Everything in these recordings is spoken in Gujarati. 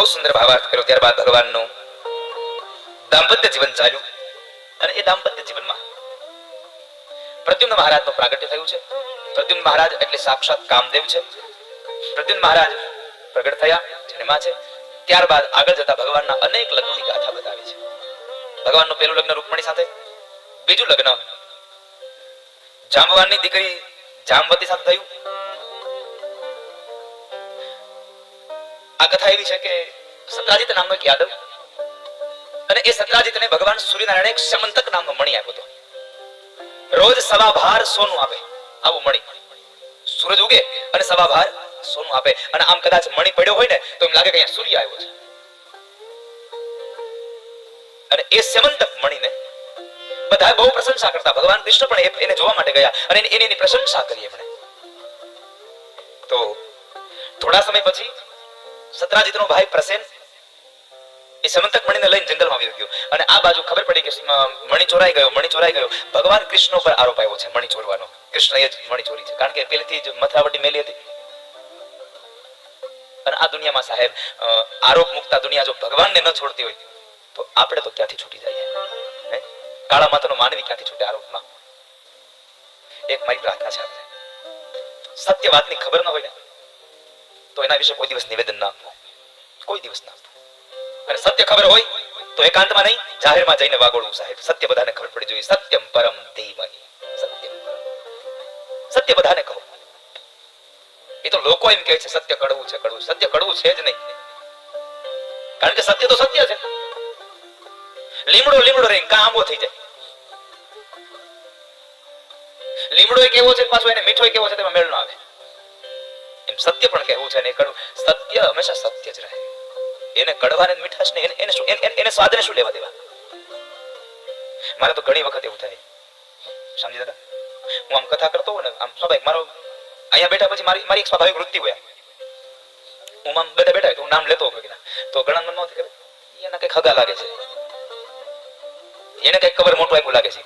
બહુ સુંદર ભાવાર્થ કર્યો. ત્યારબાદ ભગવાનનું દાંપત્ય જીવન ચાલ્યું અને એ દાંપત્ય જીવનમાં પ્રદ્યુમ્ન મહારાજનું પ્રાગટ્ય થયું છે. પ્રદ્યુમ્ન મહારાજ એટલે સાક્ષાત કામદેવ છે. પ્રદ્યુમ્ન મહારાજ પ્રગટ થયા, જન્મા છે. ત્યારબાદ આગળ જતા ભગવાનના અનેક લગ્નોની ગાથા બતાવી છે. ભગવાનનું પહેલું લગ્ન રૂકમણી સાથે, બીજું લગ્ન જાંબવાનની દીકરી જાંબવતી સાથે થયું. આ કથા એવી છે કે સત્રાજીત નામનો એક યાદવ અને એ સત્રાજીતને ભગવાન સૂર્યનારાયણ એક સમંતક નામનો મણી આપ્યો હતો. રોજ સવા ભાર સોનું આપે, આવું મણી. સૂરજ ઉગે અને સવા ભાર સોનું આપે અને આમ કદાચ મણી પડ્યો હોય ને તો એમ લાગે કે અહીંયા સૂર્ય આવ્યો છે. અને એ સમંતક મણીને બધા બહુ પ્રશંસા કરતા. ભગવાન કૃષ્ણ પણ એને જોવા માટે ગયા અને એની પ્રશંસા કરી એમણે. તો થોડા સમય પછી સત્રાજીતનો ભાઈ પ્રસેન એ સમંતક મણીને લઈને જંગલમાં આવી ગયો અને આ બાજુ ખબર પડી કે મણી ચોરાઈ ગયો, મણી ચોરાઈ ગયો. ભગવાન કૃષ્ણ પર આરોપ આવ્યો છે મણી ચોરવાનો. કૃષ્ણએ જ મણી ચોરી છે, કારણ કે પહેલેથી જ મથરાવટી મેલી હતી. અને આ દુનિયામાં સાહેબ આરોપ મુકતા દુનિયા જો ભગવાનને ન છોડતી હોય તો આપણે તો ક્યાંથી છૂટી જઈએ? કાળા માતાનો માનવી ક્યાંથી છૂટે આરોપમાં? એક મારી પ્રાર્થના છે આપણે, સત્ય વાતની ખબર ન હોય ને તો એના વિશે કોઈ દિવસ નિવેદન ના આપવું, કોઈ દિવસ ના આપવું. અને સત્ય ખબર હોય તો એકાંતમાં નહીં, જાહેરમાં જઈને વાગોળવું સાહેબ. સત્ય બધાને ખબર પડી જોઈએ. સત્યમ પરમ ધીમહિ, સત્યમ પરમ. સત્ય બધાને કહો. એ તો લોકો એમ કહે છે સત્ય કડવું છે, કડવું. સત્ય કડવું છે જ નહીં, કારણ કે સત્ય તો સત્ય છે. લીમડો લીમડો રે કા આંબો થઈ જાય. લીમડો કેવો છે પાછો એને મીઠો કેવો છે તેમાં મેળ ન આવે. એમ સત્ય પણ કહેવું છે ને કડવું. સત્ય હંમેશા સત્ય જ રહે. એને કડવાને મીઠાશ ને એને સ્વાદને શું લેવા દેવા? મારે તો ઘણી વખત એવું થાય, સમજી દાદા, હું આમ કથા કરતો હોઉં ને, આમ સ્વાભાવિક મારો અહીંયા બેઠા પછી મારી એક સ્વાભાવિક વૃત્તિ હોય, હું આમ બધા બેઠા તો હું નામ લેતો હોઉં તો ઘણા મન નહોતી કે એના કઈક હગા લાગે છે, એને કઈક કબર મોટું આપ્યું લાગે છે.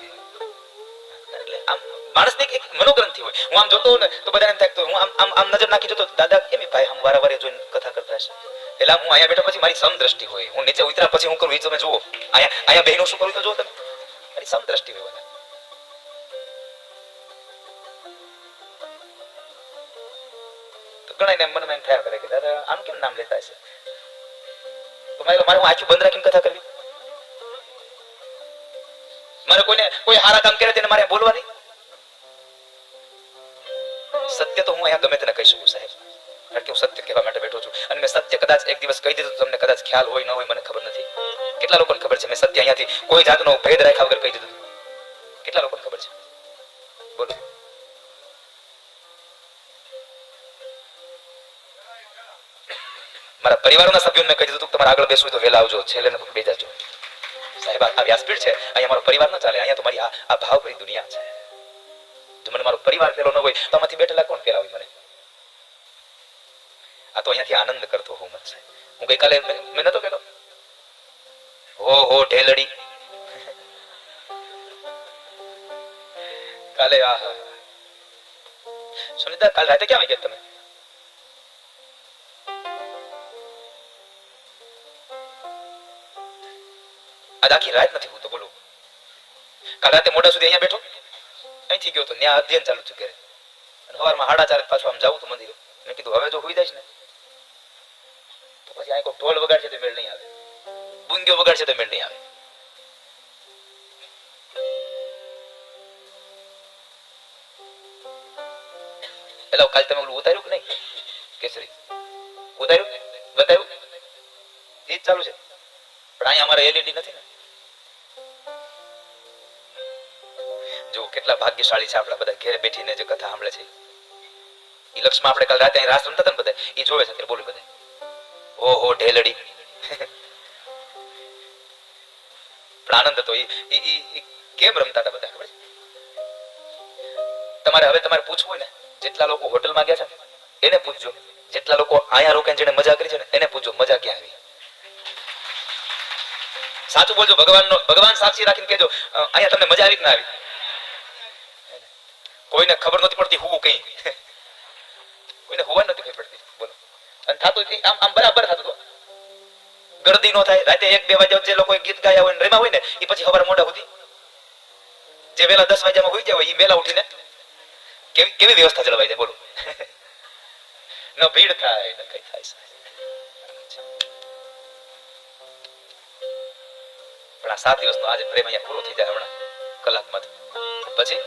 એટલે આમ માણસની એક મનોગ્રંથિ હોય. હું આમ જોતો હોઉં ને તો બધા એમ થાય, હું આમ નજર નાખી જોતો, દાદા કેમ ભાઈ આમ વારે જોઈને કથા કરતા હશે. એટલે હું અહીંયા બેઠા પછી મારી સમદ્રષ્ટિ હોય. હું નીચે ઉતર્યા પછી હું કરું એ તમે જુઓ. અહીંયા બહેનો શું કરું તો જુઓ તમે, મારી સમદ્રષ્ટિ હોય. ઘણા ને મનમાં એમ થયા કરે કે દાદા આમ કેમ નામ લેતા હશે, તો મારે હું આંખી બંધ રાખીને કથા કરવી? મારે કોઈ સારા કામ કરે તેને મારે બોલવાની? સત્ય તો હું અહીંયા ગમે તેને કહી શકું સાહેબ, કારણ કે હું સત્ય કહેવા માટે બેઠો છું. અને મેં સત્ય કદાચ એક દિવસ કહી દીધું તમને કદાચ ખ્યાલ હોય ન હોય મને ખબર નથી. કેટલા લોકોને ખબર છે મેં સત્ય અહીંયાથી કોઈ જાતનો ભેદ રાખ્યા વગર કહી દીધું? કેટલા લોકોને ખબર છે? બોલો. મારા પરિવારના સભ્યોને મેં કહી દીધું તમારે આગળ બેસવું તો વહેલા આવજો, છેલ્લે બે જાજો. સાહેબ આ વ્યાસપીઠ છે, અહીંયા મારો પરિવાર ન ચાલે. અહીંયા તો મારી આ ભાવભરી દુનિયા છે. જો મને મારો પરિવાર પેલો ન હોય તો આમાંથી બેઠેલા કોણ પેલા હોય મને? આ તો અહીંયાથી આનંદ કરતો હોઉં મને સાહેબ. હું ગઈકાલે મેં નતો કહેતો હો ઢેલડી, કાલે સુનિતા કાલ રાતે ક્યાં આવી ગયા તમે? આજ આખી રાત નથી હું તો બોલું. કાલ રાતે મોડા સુધી અહીંયા બેઠો, અહીંથી ગયો તો ત્યાં અધ્યયન ચાલુ છે ઘરે, અને સવારમાં 4:30 પાછું આમ જાવું તો મંદિરે. મેં કીધું હવે જો હોઈ જઈશ ને તો પછી અહીં કોઈ ઢોલ વગાડશે તો મેળ નહીં આવે, બુંદીઓ વગાડશે તો મેળ નહીં આવે. એટલે કાલ તમે ઓલું ઉતાર્યું કે નહીં કેસરી? ઉતાર્યું, બતાવ્યું, એ જ ચાલુ છે. પણ અહીંયા અમારે એલઈડી નથી ને. જો કેટલા ભાગ્યશાળી છે આપણા બધા, ઘરે બેઠીને જે કથા સાંભળે છે. એ લક્ષમાં આપણે કાલ રાતે અહીં રાસ રમતા હતા ને બધા, એ જોવે છે અત્યારે બોલું બધા ઓહો ઢેલડી. પણ આનંદ હતો. એ કેમ રમતા હતા બધા ખબર છે? તમારે પૂછવું હોય ને, જેટલા લોકો હોટલમાં ગયા છે ને એને પૂછજો, જેટલા લોકો અહીંયા રોકાઈને જેને મજા કરી છે ને એને પૂછજો મજા ક્યાં આવી. સાચું બોલજો, ભગવાન સાક્ષી રાખીને કહેજો અહીંયા તમને મજા આવી કે ના આવી. કોઈને ખબર નથી પડતી હું કઈ, કોઈને હોવા નથી ખબર પડતી. બોલો. અને થતું આમ બરાબર થતું હતું. ગરદી નો થાય. રાતે 1-2 વાગ્યા જે લોકો ગીત ગાયા હોય ને રેમા હોય ને એ પછી સવારે મોડા સુધી જે વેલા 10 વાગ્યામાં હોઈ જાય હોય એ વેલા ઉઠીને કેવી વ્યવસ્થા જળવાઈ જાય બોલો. ન ભીડ થાય ન કઈ થાય. પણ આ 7 દિવસનો આજે પ્રેમ અહીંયા પૂરો થઈ જાય હમણાં કલાકમાં. પછી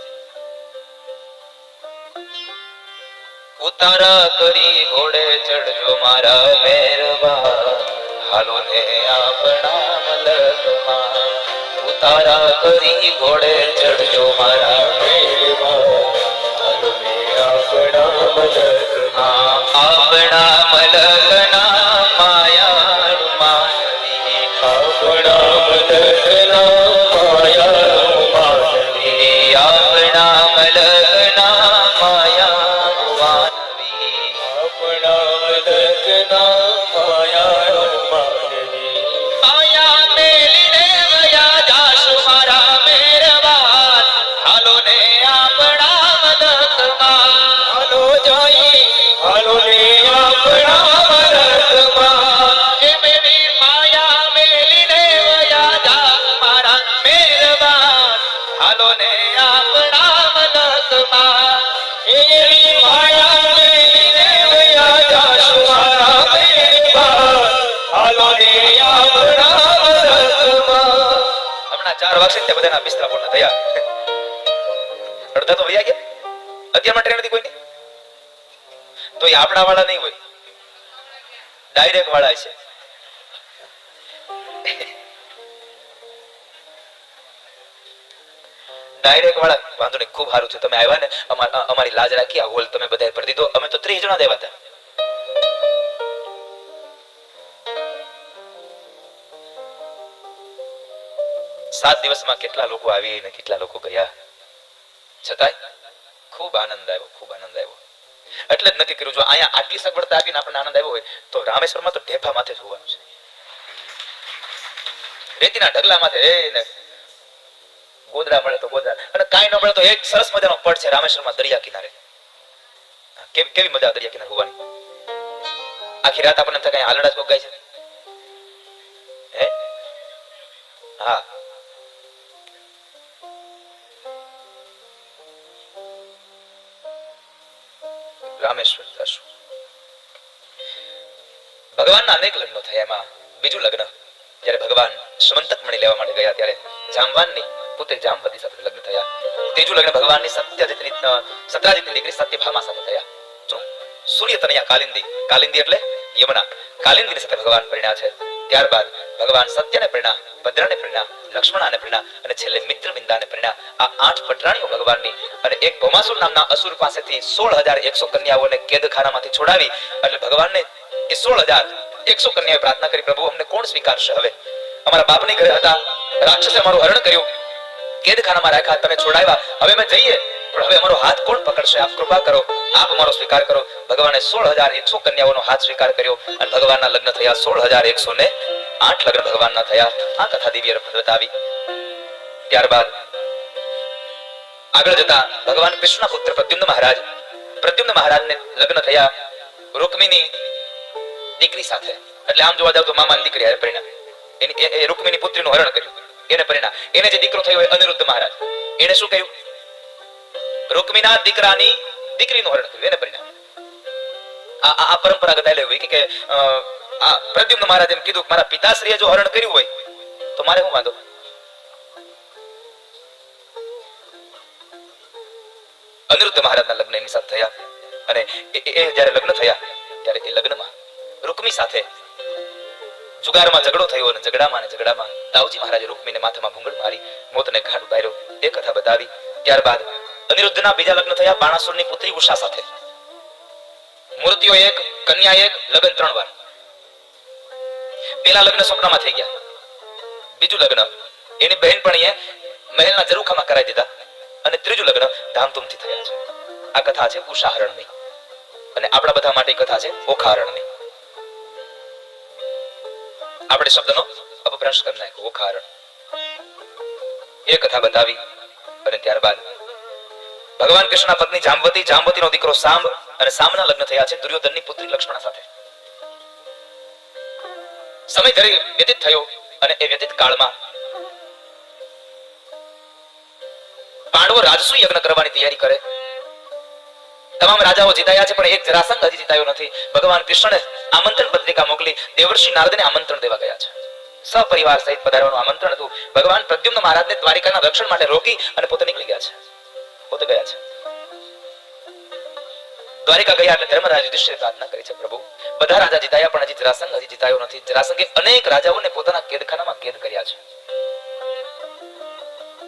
ઉતારા કરી ઘોડે ચડજો મારા મહેરબાન, હાલો ને આપણા મલકમાં. ઉતારા કરી ઘોડે ચડજો મારા મહેરબાન, હાલો ને આપણા મલકમાં. આપણા મલકના માયાળુ માનવી, આપણા મલકના માયાળુ માનવી, આપણા મલકના માયાળુ માનવી, આપણા મલકના માયાળુ માનવી. આયા મેલીને વયા જાશુ મારા મહેરબાન, હાલો ને આપણા મલકમાં. હાલો જઈ હાલો ને આપણા મલકમાં. એ મેરી માયા મેલીને વયા જાશુ મારા મહેરબાન, હાલો ને આપણા મલકમાં. એવી માયા મેલીને વયા જાશુ મારા મહેરબાન, હાલો ને આપણા મલકમાં. હમણાં 4 વાગશે ને બધાના બિસ્તરા પૂર્ણ થયા. અડધા તો વયા ગયા. અત્યારમાં ટ્રેન નથી કોઈની. તો એ આપણા વાળા નહીં હોય, ડાયરેક્ટ વાળા છે. ડાયરેક્ટ વાળા વાંધો નહીં, ખૂબ સારું છે તમે આવ્યા ને. અમારી લાજ રાખી આ હોલ તમે બધાએ ભરી દીધો. અમે તો 30 જણા દેવા હતા. સાત દિવસમાં કેટલા લોકો આવી ને કેટલા લોકો ગયા, છતાંય ખૂબ આનંદ આવ્યો, ખૂબ આનંદ આવ્યો. એટલે જ નક્કી કર્યું જો અહીંયા આટલી સગવડતા આપીને આપણને આનંદ આવ્યો હોય તો રામેશ્વરમાં તો ઢેફા માથે જ હોવાનું છે. રેતીના ઢગલા માથે ને ગોદડા મળે તો ગોદડા, અને કાંઈ ન મળે તો એક સરસ મજાનો પડ છે રામેશ્વરમાં દરિયા કિનારે. કેવી મજા દરિયા કિનારે હોવાની. આખી રાત આપણને કઈ હાલડા જ ગાય છે. હે હા, રામેશ્વર જશું. ભગવાનના અનેક લગ્નો થયા. એમાં બીજું લગ્ન જ્યારે ભગવાન સમંતક મણી લેવા માટે ગયા ત્યારે જામવાનની પુત્રી જામવતી સાથે લગ્ન થયા. ત્રીજું લગ્ન ભગવાનની સત્રાજીતની દીકરી સત્યભામા સાથે થયા. સૂર્ય તનયા કાલિંદી, કાલિંદી એટલે યમુના, કાલિંદીની સાથે ભગવાન પરિણ્યા છે. ત્યારબાદ ભગવાન સત્યને પરિણ્યા, ભદ્રને પરિણ્યા, લક્ષ્મણાને પરિણ્યા અને છેલ્લે મિત્રવિંદાને પરિણ્યા. આ 8 પટરાણીઓ ભગવાનની. અને એક ભૌમાસુર નામના અસુર પાસેથી 16100 કન્યાઓને કેદખાનામાંથી છોડાવી એટલે ભગવાનને એ 16100 કન્યાએ પ્રાર્થના કરી, પ્રભુ અમને કોણ સ્વીકારશે? હવે અમારા બાપની ઘરે હતા, રાક્ષસે અમારું હરણ કર્યું, કેદખાનામાં રાખ્યા, તમે છોડાવ્યા, હવે અમે જઈએ પણ હવે અમારો હાથ કોણ પકડશે? આપ કૃપા કરો, આપ અમારો સ્વીકાર કરો. ભગવાને 16100 કન્યાઓનો હાથ સ્વીકાર કર્યો અને ભગવાનના લગ્ન થયા. 16108 લગ્ન ભગવાનના થયા. આ કથા દિવ્ય બતાવી. ત્યારબાદ આગળ જતા ભગવાન કૃષ્ણના પુત્ર પ્રદ્યુમ્ન મહારાજને લગ્ન થયા રૂકમિની દીકરી સાથે. એટલે આમ જોવા જાવ તો મામાની દીકરી હારે પરિણ્યા. એની રૂકમિની પુત્રીનું હરણ કર્યું, એને પરિણ્યા. એને જે દીકરો થયો એ અનિરુદ્ધ મહારાજ, એને શું કહ્યું? રૂકમિના દીકરાની દીકરીનું હરણ કર્યું, એને પરિણ્યા. આ પરંપરાગત આલે હોય કે આ પ્રદ્યુમ્ન મહારાજ એમ કીધું મારા પિતાશ્રીએ જો હરણ કર્યું હોય તો મારે શું વાંધો? અનિરુદ્ધ મહારાજના લગ્ન એની સાથે થયા. અને એ જ્યારે લગ્ન થયા ત્યારે એ લગ્નમાં રૂકમી સાથે જુગારમાં ઝઘડો થયો અને ઝઘડામાં દાઉજી મહારાજે રૂકમીને માથામાં ભૂંગળ મારી મોતને ઘાટ ઉતાર્યો. એ કથા બતાવી. ત્યારબાદ અનિરુદ્ધના બીજા લગ્ન થયા બાણાસુરની પુત્રી ઉષા સાથે. મૂર્તિઓ 1, કન્યા 1, લગ્ન 3 વાર. પેલા લગ્ન સ્વપ્નમાં થઈ ગયા. બીજું લગ્ન એની બહેનપણીએ મહેલના ઝરૂખામાં કરાવી દીધા. અને ત્રીજું લગ્ન ધામધૂમથી થયા છે. આ કથા છે ઉષાહરણની. અને આપણા બધા માટે કથા છે ઓખાહરણની. આપણે શબ્દનો અપભ્રંશ કરી નાખ્યો, ઓખાહરણ. એ કથા બતાવી. અને ત્યારબાદ ભગવાન કૃષ્ણના પત્ની જામવતી, જામવતીનો દીકરો સાંબ અને સામના લગ્ન થયા છે દુર્યોધનની પુત્રી લક્ષ્મણા સાથે. સમય ધરી વ્યતીત થયો અને એ વ્યતીત કાળમાં પાંડવો રાજસુ યજ્ઞ કરવાની તૈયારી કરે. તમામ રાજાઓ જીતાયા છે પણ એક જરાસંઘ હજી જીતાયો નથી. ભગવાન કૃષ્ણને આમંત્રણ પત્રિકા મોકલી દેવર્ષિ નારદને આમંત્રણ દેવા ગયા છે. સપરિવાર સહિત પધારવાનું આમંત્રણ હતું. ભગવાન પ્રદ્યુમ્ન મહારાજને દ્વારિકાના રક્ષણ માટે રોકી અને પોતે નીકળી ગયા છે. પોતે ગયા છે. દ્વારિકા ગયા એટલે ધર્મરાજ યુધિષ્ઠિરે પ્રાર્થના કરી છે, પ્રભુ બધા રાજા જીતાયા પણ હજી જરાસંઘ હજી જીતાયો નથી. જરાસંઘે અનેક રાજાઓને પોતાના કેદખાનામાં કેદ કર્યા છે.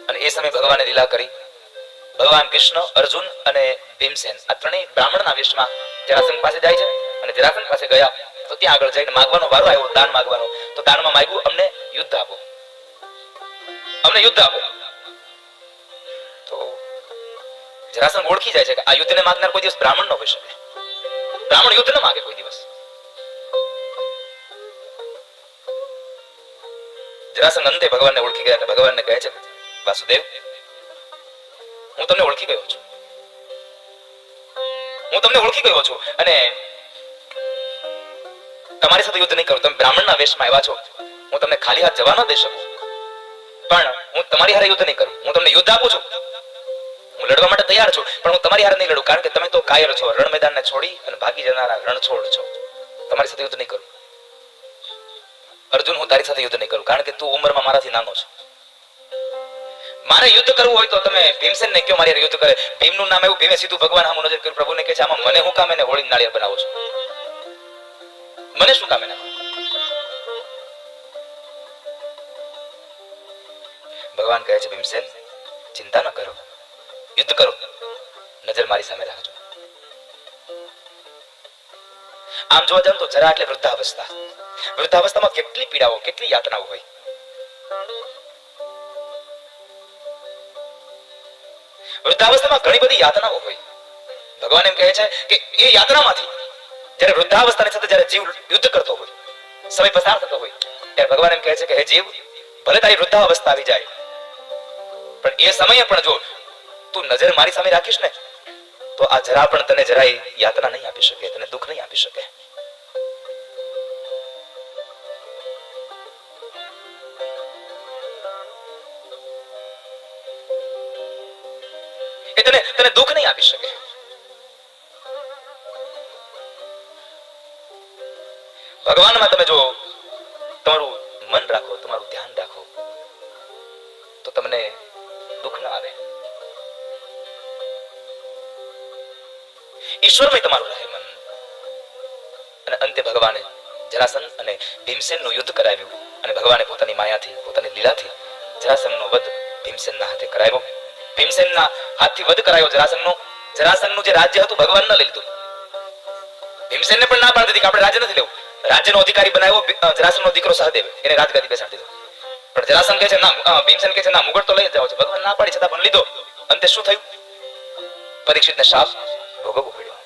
અને એ સમયે ભગવાને લીલા કરી. ભગવાન કૃષ્ણ, અર્જુન અને ભીમસેન આ ત્રણેય બ્રાહ્મણના વેશમાં જરાસંઘ પાસે જાય છે. અને જરાસંઘ પાસે ગયા તો ત્યાં આગળ જઈને માંગવાનો વારો આવ્યો, દાન માંગવાનો. તો દાનમાં માંગ્યું, અમને યુદ્ધ આપો, અમને યુદ્ધ આપો. તો જરાસંઘ ઓળખી જાય છે કે આ યુદ્ધને માંગનાર કોઈ દિવસ બ્રાહ્મણ ન હોઈ શકે. બ્રાહ્મણ યુદ્ધ ન માંગે કોઈ દિવસ. જરાસંઘ અંતે ભગવાનને ઓળખી ગયા. ભગવાનને કહે છે, વાસુદેવ, હું તમને ઓળખી ગયો છું, હું તમને ઓળખી ગયો છું અને તમારી સાથે યુદ્ધ નહીં કરું. તમે બ્રાહ્મણના વેશમાં આવ્યા છો, હું તમને ખાલી હાથ જવા ન દઈ શકું, પણ હું તમારી હારે યુદ્ધ નહીં કરું. હું તમને યુદ્ધ આપું છું, હું લડવા માટે તૈયાર છું, પણ હું તમારી હારે નહીં લડું, કારણ કે તમે તો કાયર છો, રણ મેદાનને છોડી અને ભાગી જનારા રણછોડ છો. તમારી સાથે યુદ્ધ નહીં કરું. અર્જુન, હું તારી સાથે યુદ્ધ નહીં કરું, કારણ કે તું ઉંમરમાં મારાથી નાનો છો. મારે યુદ્ધ કરવું હોય તો તમે ભીમસેનને કહો મારી હારે યુદ્ધ કરે. ભીમનું નામ એવું, ભીમે સીધું ભગવાન સામું નજર કર્યું. પ્રભુને કહે છે, આમાં મને શું કામ એને હોળી નાળિયેર બનાવો છો? મને શું કામ એના? ભગવાન કહે છે, ભીમસેન, ચિંતા ન કરો, યુદ્ધ કરો, નજર મારી સામે રાખજો. આમ જોવા જાવ તો જરા એટલે વૃદ્ધાવસ્થા. વૃદ્ધાવસ્થામાં કેટલી પીડાઓ, કેટલી યાતનાઓ હોય. વૃદ્ધાવસ્થામાં ઘણી બધી યાતનાઓ હોય. ભગવાન એમ કહે છે કે એ યાતનામાંથી જ્યારે વૃદ્ધાવસ્થાની સાથે જ્યારે જીવ યુદ્ધ કરતો હોય, સમય પસાર થતો હોય, ત્યારે ભગવાન એમ કહે છે કે હે જીવ, ભલે તારી વૃદ્ધાવસ્થા આવી જાય, પણ એ સમયે પણ જો તું નજર મારી સામે રાખીશ ને, તો આ જરા પણ તને જરાય યાતના નહીં આપી શકે, તને દુઃખ નહીં આપી શકે. એ તને દુઃખ નહીં આપી શકે. ભગવાનમાં તમે જો તમારું મન રાખો, તમારું ધ્યાન રાખો, તો તમને દુઃખ ના આવે. ઈશ્વરમય તમારું રહે મન. અને અંતે ભગવાને જરાસંઘ અને ભીમસેનનું યુદ્ધ કરાવ્યું અને ભગવાને પોતાની માયાથી, પોતાની લીલાથી જરાસંઘનો વધ ભીમસેનના હાથે કરાવ્યો. ભીમસેનના હાથથી વધ કરાયો જરાસંઘનો. જરાસંઘનું જે રાજ્ય હતું ભગવાન ન લઈ લીધું. ભીમસેનને પણ ના પાડી દીધી કે આપણે રાજ્ય નથી લેવું. રાજ્યનો અધિકારી બનાવ્યો જરાસંઘનો દીકરો સહદેવ, એને રાજગાદી બેસાડી દીધો. પણ જરાસંઘ કહે છે ના, ભીમસેન કહે છે ના, મુગટ તો લઈ જાવ છે. ભગવાન ના પાડી છતાં પણ લીધો. અંતે શું થયું? પરીક્ષિતને શાપ ભોગવવો પડ્યો.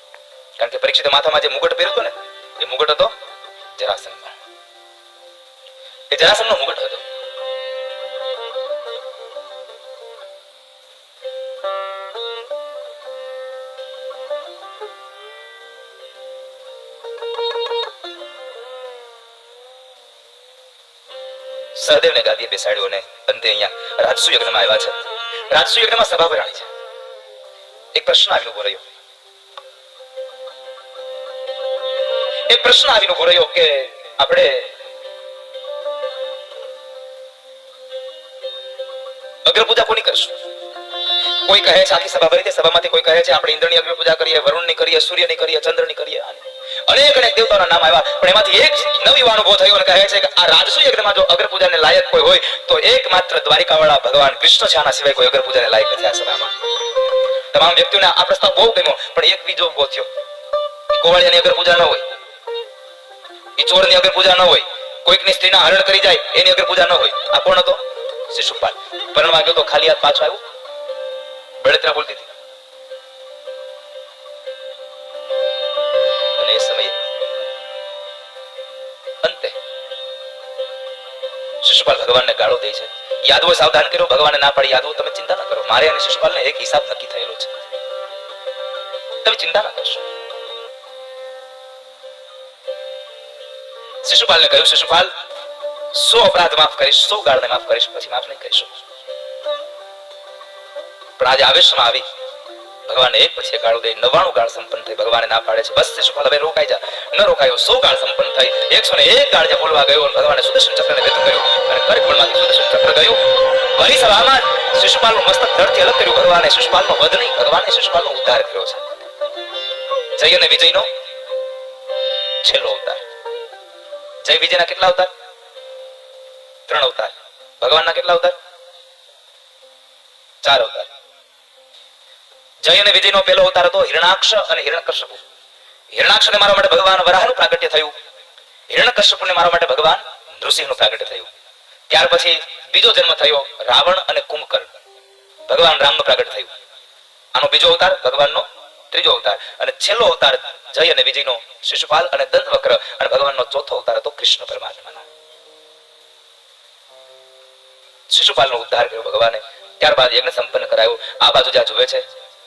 કારણ કે પરીક્ષિતે માથામાં જે મુગટ પહેર્યો હતો ને, એ મુગટ હતો જરાસંઘનો. એ જરાસંઘનો મુગટ હતો. સહદેવને ગાદીએ બેસાડ્યો અને અંતે અહીંયા રાજસુ યજ્ઞમાં આવ્યા છે. રાજસુ યજ્ઞમાં સભા ભરાણી છે. એક પ્રશ્ન આવીને ઉભો રહ્યો. એક પ્રશ્ન આવીને ઉભો રહ્યો કે આપણે અગ્રપૂજા કોની કરશું? કોઈ કહે છે આખી સભા ભરી છે, સભામાંથી કોઈ કહે છે આપણે ઇન્દ્રની અગ્રપૂજા કરીએ, વરુણની કરીએ, સૂર્યની કરીએ, ચંદ્રની કરીએ. અનેક અનેક દેવતાઓના નામ આવ્યા, પણ એમાંથી એક નવયુવાન ઉભો થયો અને કહે છે કે આ રાજસુ યજ્ઞમાં જો અગ્રપૂજાને લાયક કોઈ હોય તો એકમાત્ર દ્વારિકાવાળા ભગવાન કૃષ્ણ છે. આના સિવાય કોઈ અગ્રપૂજાને લાયક નથી આ સભામાં. તમામ વ્યક્તિઓને આ પ્રસ્તાવ બહુ ગમ્યો, પણ એક બીજો ઉભો થયો. ગોવાળિયાની અગ્રપૂજા ન હોય, એ ચોરની અગ્રપૂજા ન હોય, કોઈકની સ્ત્રીના હરણ કરી જાય એની અગ્રપૂજા ન હોય. આ કોણ હતો? શિશુપાલ. પરણવા ગયો તો ખાલી હાથ પાછો આવ્યો. બળતરા બોલતી હતી. અને એ સમયે અંતે શિશુપાલ ભગવાનને ગાળો દે છે. યાદવો સાવધાન કર્યો, ભગવાને ના પાડી. યાદવો તમે ચિંતા ના કરો, મારે અને શિશુપાલને એક હિસાબ નક્કી થયેલો છે, તમે ચિંતા ના કરશો. શિશુપાલને કહ્યું, શિશુપાલ 100 અપરાધ માફ કરીશ, 100 ગાળને માફ કરીશ, પછી માફ નહીં કરીશું. પણ આજે આવેશમાં આવી ભગવાન એક પછી ગાળો દે 99 ગાળ સંપન્ન થઈ. ભગવાને ના પાડે છે બસ શિશુપાલ હવે રોકાઈ જા. ન રોકાયો. 100 ગાળ સંપન્ન થઈ. 101 ગાળ જે બોલવા ગયો ભગવાને સુદર્શન ચક્રને ભેદું કર્યું અને કરકમળમાંથી સુદર્શન ચક્ર ગયું. વળી સભામાં શિશુપાલનું મસ્તક ધરથી અલગ કર્યું. ભગવાને શિશુપાલનો વધ નહીં, ભગવાને શિશુપાલનો ઉદ્ધાર કર્યો છે. જય અને વિજયનો છેલ્લો અવતાર. જય વિજયના કેટલા અવતાર? 3 અવતાર. ભગવાનના કેટલા અવતાર? 4 અવતાર. જય અને વિજયનો પહેલો અવતાર હતો હિરણાક્ષ અને હિરણ્યકશ્યપુ. હિરણાક્ષને મારવા માટે ભગવાન વરાહનું પ્રાગટ્ય થયું. હિરણ્યકશ્યપુને મારવા માટે ભગવાન નૃસિંહનું પ્રાગટ્ય થયું. ત્યાર પછી બીજો જન્મ થયો રાવણ અને કુંભકર્ણ. ભગવાન રામનું પ્રાગટ્ય થયું. આનો બીજો અવતાર ભગવાનનો ત્રીજો અવતાર. અને છેલ્લો અવતાર જય અને વિજયનો શિશુપાલ અને દંતવક્ર. અને ભગવાનનો ચોથો અવતાર હતો કૃષ્ણ પરમાત્માનો. શિશુપાલનો ઉદ્ધાર કર્યો ભગવાને. ત્યારબાદ યજ્ઞ સંપન્ન કરાયો. આ બાજુ જ્યાં જોવે છે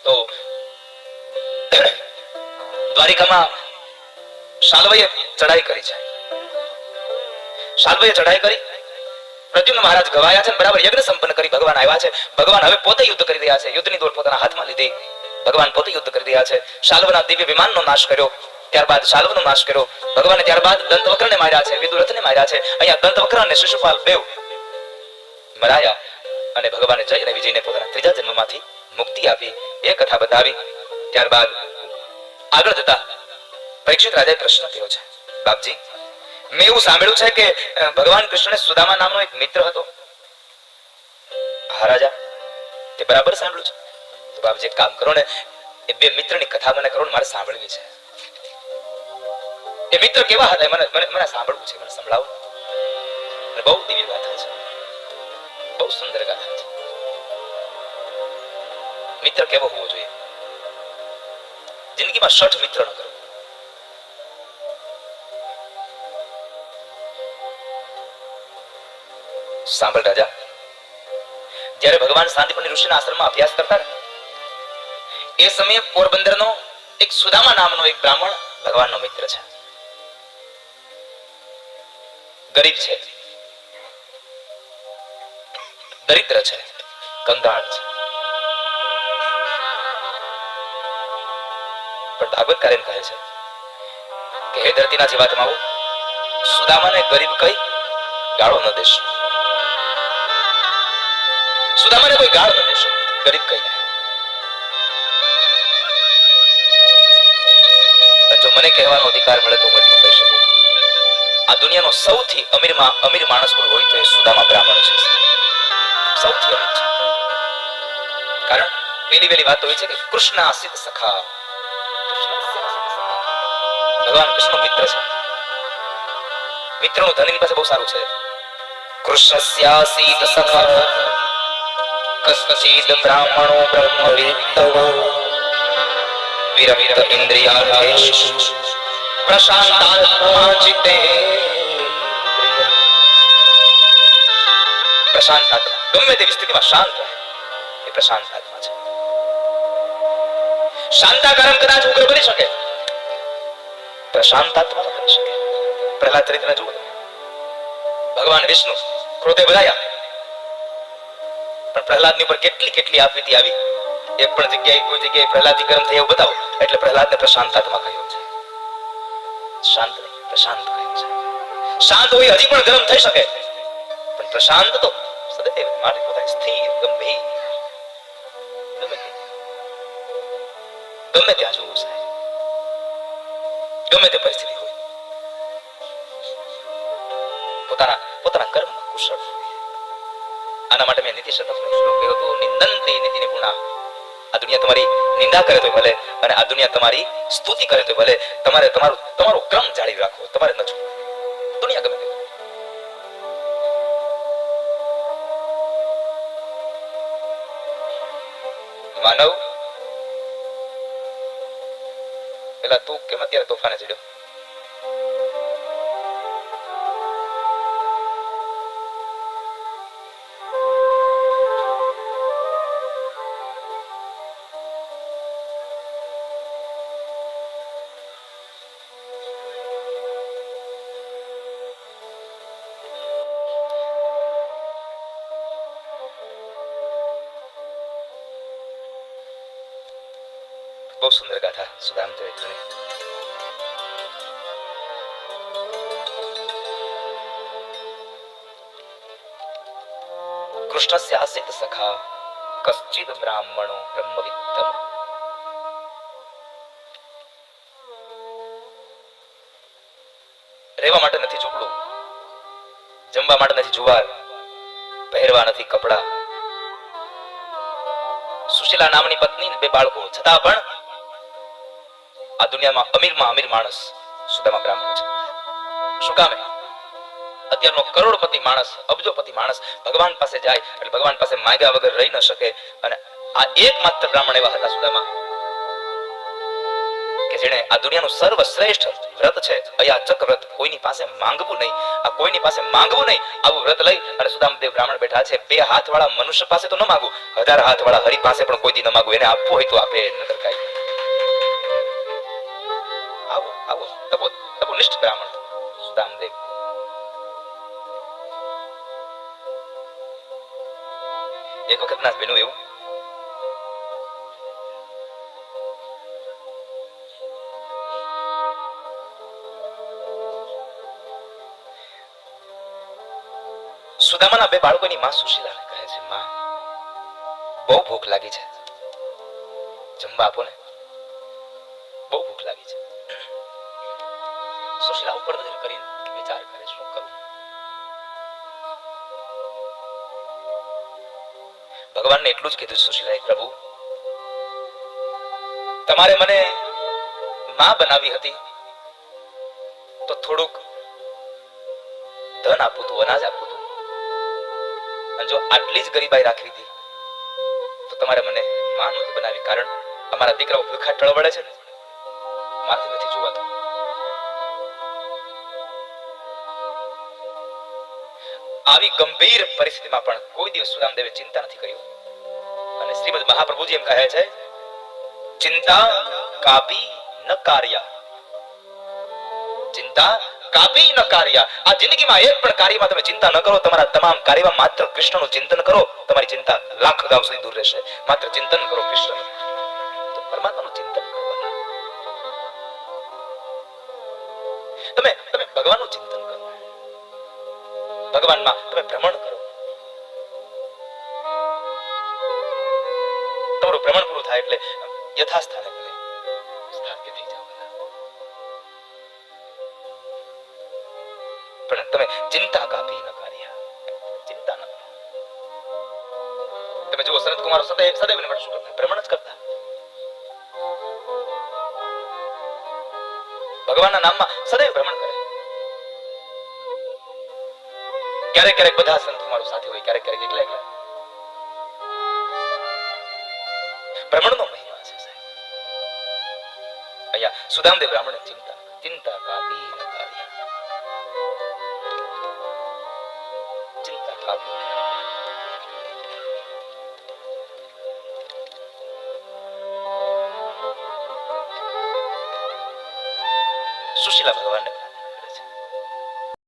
તો દ્વારિકામાં શાલ્વએ ચડાઈ કરી છે. શાલ્વએ ચડાઈ કરી. પ્રદ્યુમ્ન મહારાજ ગવાયા છે, બરાબર યજ્ઞ સંપન્ન કરી ભગવાન આવ્યા છે. ભગવાન હવે પોતે યુદ્ધ કરી રહ્યા છે. યુદ્ધની દોર પોતાના હાથમાં લીધી. ભગવાન પોતે યુદ્ધ કરી રહ્યા છે. શાલ્વના દિવ્ય વિમાનનો નાશ કર્યો. ત્યારબાદ શાલ્વનો નાશ કર્યો ભગવાને. ત્યારબાદ દંતવક્રને માર્યા છે, વિદુરથને માર્યા છે. અહીંયા દંતવક્ર અને શિશુપાલ બેવ મરાયા અને ભગવાને જય અને વિજયને પોતાના ત્રીજા જન્મમાંથી મુક્તિ આપી. એ કથા બતાવી. ત્યારબાદ આગળ જતા પરીક્ષિત રાજાએ પ્રશ્ન કર્યો છે, બાપજી મેં એવું સાંભળ્યું છે કે ભગવાન કૃષ્ણને સુદામા નામનો એક મિત્ર હતો. હા રાજા, તે બરાબર સાંભળ્યું છે. તો બાપજી એક કામ કરો ને, એ બે મિત્રની કથા મને કરો ને, મારે સાંભળવી છે. એ મિત્ર કેવા હતા મને મને મને સાંભળવું છે, મને સંભળાવો. બહુ દિવ્ય ગાથા છે, બહુ સુંદર ગાથા છે. મિત્ર કેવો હોવો જોઈએ? જિંદગીમાં 60 મિત્ર ન કરો. સાંભળ રાજા, જ્યારે ભગવાન શાંતિપુની ઋષિના આશ્રમમાં અભ્યાસ કરતા એ સમયે પોરબંદરનો એક સુદામા નામનો એક બ્રાહ્મણ ભગવાનનો મિત્ર છે. ગરીબ છે, દરિદ્ર છે, કંગાળ છે. પણ ભાગવતકાર એમ કહે છે કે હે ધરતીના જીવાત્માઓ, સુદામાને ગરીબ કઈ ગાળો ન દેશો. સુદામાને કોઈ ગાળ ન દેશો, ગરીબ કઈ નહીં. જો મને કહેવાનો અધિકાર મળે તો હું એટલું કહી શકું, આ દુનિયાનો સૌથી અમીર માણસ કોઈ હોય તો એ સુદામા બ્રાહ્મણ છે. સૌથી અમીર છે. કારણ પેલી વેલી વાત હોય છે કે કૃષ્ણ આસિત સખા. ભગવાન કૃષ્ણ મિત્ર છે. મિત્રનું ધનની પાસે બહુ સારું છે. કૃષ્ણસ્યાસીત સખા કશ્ચિદ બ્રાહ્મણો બ્રહ્મવિત્તવ વિરમિત ઇન્દ્રિયાર્થેષુ પ્રશાંતાત્મા ચિત્તે. પ્રશાંત આત્મા ગમે તેવી સ્થિતિમાં શાંત રહે એ પ્રશાંત આત્મા છે. શાંતાકારમ કદાચ ઉગ્ર બની શકે, પ્રશાંત આત્મા ન બની શકે. પ્રહલાદ ચરિત્ર જુઓ. ભગવાન વિષ્ણુ ક્રોધે ભરાયા, પણ પ્રહલાદની ઉપર કેટલી આપવીતી આવી. એક પણ જગ્યાએ કોઈ જગ્યાએ પ્રહલાદ ગરમ થઈ એવું બતાવો એટલે પ્રહલાદને પ્રશાંત આત્મા કહ્યો છે. શાંત નહીં, પ્રશાંત કહ્યું છે. શાંત હોય હજી પણ ગરમ થઈ શકે, પણ પ્રશાંત તો સદૈવ માટે પોતાની સ્થિર ગંભીર ગમે ત્યાં જોવું સાહેબ, ગમે તે પરિસ્થિતિ હોય પોતાના કર્મમાં કુશળ હોય. આના માટે મેં નીતિ શતકનો શ્લોક કહ્યો હતો, નિંદન્તે નીતિ નિપુણા. આ દુનિયા તમારી નિંદા કરે તો ભલે, અને આ દુનિયા તમારી સ્તુતિ કરે તો ભલે, તમારે તમારો ક્રમ જાળવી રાખવો. તમારે ન છોડવું. દુનિયા ગમે તે માનવ. પેલા તું કેમ અત્યારે તોફાને ચડ્યો? સુંદર ગાથા સુદામ ચરિત્રની. કૃષ્ણસ્ય આસિત સખા કશ્ચિદ બ્રાહ્મણો બ્રહ્મવિત્તમ. રહેવા માટે નથી ઝૂંપડું, જમવા માટે નથી જુવાર, પહેરવા નથી કપડા. સુશીલા નામની પત્ની, 2 બાળકો, છતાં પણ આ દુનિયામાં અમીરમાં અમીર માણસ સુદામા બ્રાહ્મણ છે. શું કામે? અત્યારનો કરોડપતિ માણસ, અબજોપતિ માણસ ભગવાન પાસે જાય એટલે ભગવાન પાસે માંગ્યા વગર રહી ન શકે. અને આ એકમાત્ર બ્રાહ્મણ એવા હતા સુદામા કે જેણે આ દુનિયાનું સર્વશ્રેષ્ઠ વ્રત છે અયાચક વ્રત, કોઈની પાસે માંગવું નહીં, આ કોઈની પાસે માંગવું નહીં, આવું વ્રત લઈ અને સુદામદેવ બ્રાહ્મણ બેઠા છે. 2 હાથવાળા મનુષ્ય પાસે તો ન માંગવું, 1000 હાથવાળા હરિ પાસે પણ કોઈ દી ન માંગવું. એને આપવું હોય તો આપે, નકર કાંઈ. આવો આવો તપોનિષ્ઠ બ્રાહ્મણ સુદામદેવ. એક વખત ના બન્યું એવું, સુદામાના 2 બાળકોની માં સુશીલાને કહે છે, માં બહુ ભૂખ લાગી છે, જમવા આપો ને, બહુ ભૂખ લાગી છે. સુશીલા ઉપર નજર કરીને વિચાર કરે, શું કરું? ભગવાનને એટલું જ કીધું સુશીલાએ, પ્રભુ તમારે મને માં બનાવી હતી તો થોડુંક ધન આપવું હતું, અનાજ આપવું હતું, અને જો આટલી જ ગરીબાઈ રાખવી હતી તો તમારે મને માં નહોતી બનાવી. કારણ અમારા દીકરાઓ ભૂખા ટળવળે છે ને, મારાથી નથી જોવાતું. આવી ગંભીર પરિસ્થિતિમાં પણ કોઈ દિવસ સુદામદેવે ચિંતા નથી કરી. અને શ્રીમદ મહાપ્રભુજી એમ કહે છે, ચિંતા કાપી ન કાર્ય, ચિંતા કાપી ન કાર્ય. આ જિંદગીમાં એક પણ કાર્યમાં તમે ચિંતા ન કરો, તમારા તમામ કાર્યમાં માત્ર કૃષ્ણનું ચિંતન કરો, તમારી ચિંતા લાખ ગાંવ સુધી દૂર રહેશે. માત્ર ચિંતન કરો કૃષ્ણનું, તો પરમાત્માનું ચિંતન કરો. તમે ભગવાનનું ચિંતન કરો, ભગવાનમાં તમે ભ્રમણ કરો. તમારું ભ્રમણ પૂરું થાય એટલે યથાસ્થાને તમે સ્થાપિત થઈ જાઓ. પણ તમે ચિંતા કાપી ન કાર્ય, ચિંતા ન કરો. તમે જુઓ સનત કુમાર સદૈવ શું કરતા? ભ્રમણ જ કરતા. ભગવાનના નામમાં સદૈવ ભ્રમણ કરે. ક્યારેક ક્યારેક બધા સંત કુમારો સાથે હોય, ક્યારેક ક્યારેક એકલા એકલા. ભ્રમણનો મહિમા છે સાહેબ. અહીંયા સુદામદેવ બ્રાહ્મણ ચિંતા કાપી ન કાર્ય, ચિંતા કાપી. સુશીલા ભગવાનને